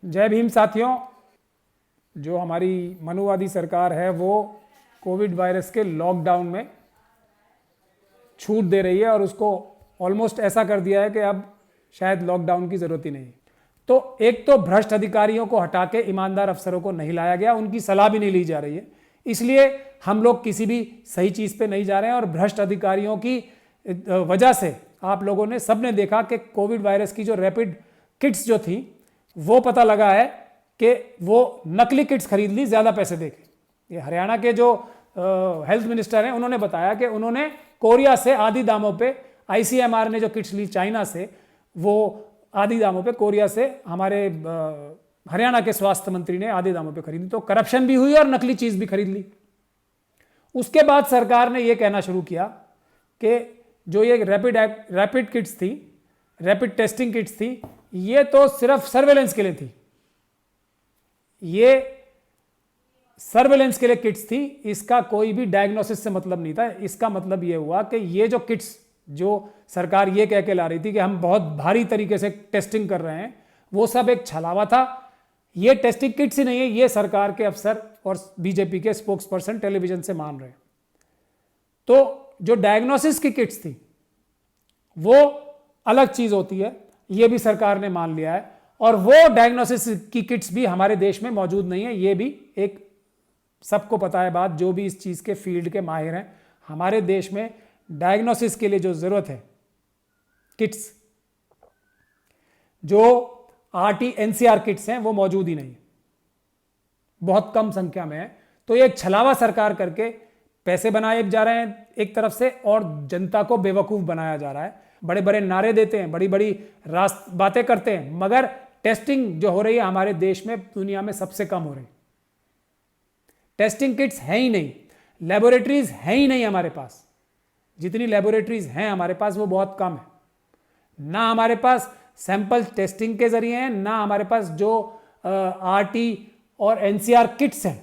जय भीम साथियों। जो हमारी मनुवादी सरकार है वो कोविड वायरस के लॉकडाउन में छूट दे रही है और उसको ऑलमोस्ट ऐसा कर दिया है कि अब शायद लॉकडाउन की ज़रूरत ही नहीं। तो एक तो भ्रष्ट अधिकारियों को हटा के ईमानदार अफसरों को नहीं लाया गया, उनकी सलाह भी नहीं ली जा रही है, इसलिए हम लोग किसी भी सही चीज़ पे नहीं जा रहे हैं। और भ्रष्ट अधिकारियों की वजह से आप लोगों ने सबने देखा कि कोविड वायरस की जो रैपिड किट्स जो थी वो पता लगा है कि वो नकली किट्स खरीद ली ज़्यादा पैसे देके। ये हरियाणा के जो हेल्थ मिनिस्टर हैं उन्होंने बताया कि उन्होंने कोरिया से आधी दामों पे, आईसीएमआर ने जो किट्स ली चाइना से, वो आधी दामों पे कोरिया से हमारे हरियाणा के स्वास्थ्य मंत्री ने आधे दामों पे खरीदी। तो करप्शन भी हुई और नकली चीज़ भी खरीद ली। उसके बाद सरकार ने ये कहना शुरू किया कि जो ये रैपिड किट्स थी, रैपिड टेस्टिंग किट्स थी, ये तो सिर्फ सर्वेलेंस के लिए थी, ये सर्वेलेंस के लिए किट्स थी, इसका कोई भी डायग्नोसिस से मतलब नहीं था। इसका मतलब ये हुआ कि ये जो किट्स जो सरकार ये कह के ला रही थी कि हम बहुत भारी तरीके से टेस्टिंग कर रहे हैं, वो सब एक छलावा था। ये टेस्टिंग किट्स ही नहीं है, ये सरकार के अफसर और बीजेपी के स्पोक्स पर्सन टेलीविजन से मान रहे हैं। तो जो डायग्नोसिस की किट्स थी वो अलग चीज होती है, ये भी सरकार ने मान लिया है। और वो डायग्नोसिस की किट्स भी हमारे देश में मौजूद नहीं है, ये भी एक सबको पता है बात, जो भी इस चीज के फील्ड के माहिर हैं। हमारे देश में डायग्नोसिस के लिए जो जरूरत है किट्स, जो आरटी एनसीआर किट्स हैं, वो मौजूद ही नहीं, बहुत कम संख्या में है। तो ये एक छलावा सरकार करके पैसे बनाए जा रहे हैं एक तरफ से, और जनता को बेवकूफ बनाया जा रहा है। बड़े बड़े नारे देते हैं, बड़ी बड़ी बातें करते हैं, मगर टेस्टिंग जो हो रही है हमारे देश में दुनिया में सबसे कम हो रही। टेस्टिंग किट्स है ही नहीं, लेबोरेटरीज है ही नहीं हमारे पास। जितनी लेबोरेटरीज हैं हमारे पास वो बहुत कम है। ना हमारे पास सैंपल टेस्टिंग के जरिए हैं, ना हमारे पास जो आरटी और एनसीआर किट्स हैं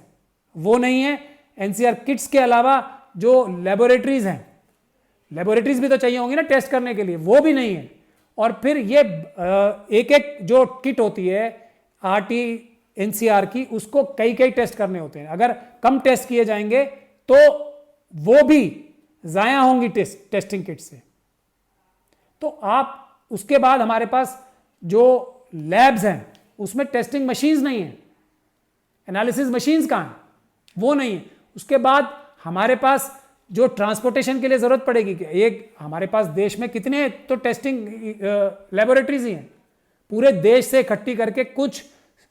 वो नहीं है। एनसीआर किट्स के अलावा जो लेबोरेटरीज हैं, लेबोरेटरीज भी तो चाहिए होंगी ना टेस्ट करने के लिए, वो भी नहीं है। और फिर ये एक एक जो किट होती है आरटी एनसीआर की, उसको कई कई टेस्ट करने होते हैं। अगर कम टेस्ट किए जाएंगे तो वो भी जाया होंगी टेस्टिंग किट से। तो आप उसके बाद हमारे पास जो लैब्स हैं उसमें टेस्टिंग मशीन्स नहीं है, एनालिसिस मशीन्स कहाँ हैं, वो नहीं है। उसके बाद हमारे पास जो ट्रांसपोर्टेशन के लिए जरूरत पड़ेगी, कि एक हमारे पास देश में कितने तो टेस्टिंग लेबोरेटरीज ही हैं, पूरे देश से इकट्ठी करके कुछ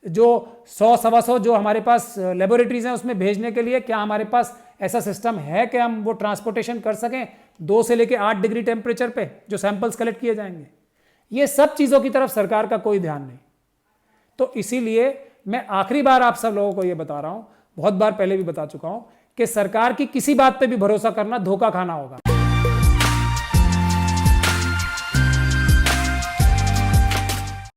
जो 100-125 जो हमारे पास लेबोरेटरीज हैं उसमें भेजने के लिए क्या हमारे पास ऐसा सिस्टम है कि हम वो ट्रांसपोर्टेशन कर सकें 2 से लेकर 8 डिग्री टेम्परेचर पे जो सैंपल्स कलेक्ट किए जाएंगे? ये सब चीज़ों की तरफ सरकार का कोई ध्यान नहीं। तो इसीलिए मैं आखिरी बार आप सब लोगों को ये बता रहा हूं, बहुत बार पहले भी बता चुका हूं, कि सरकार की किसी बात पे भी भरोसा करना धोखा खाना होगा।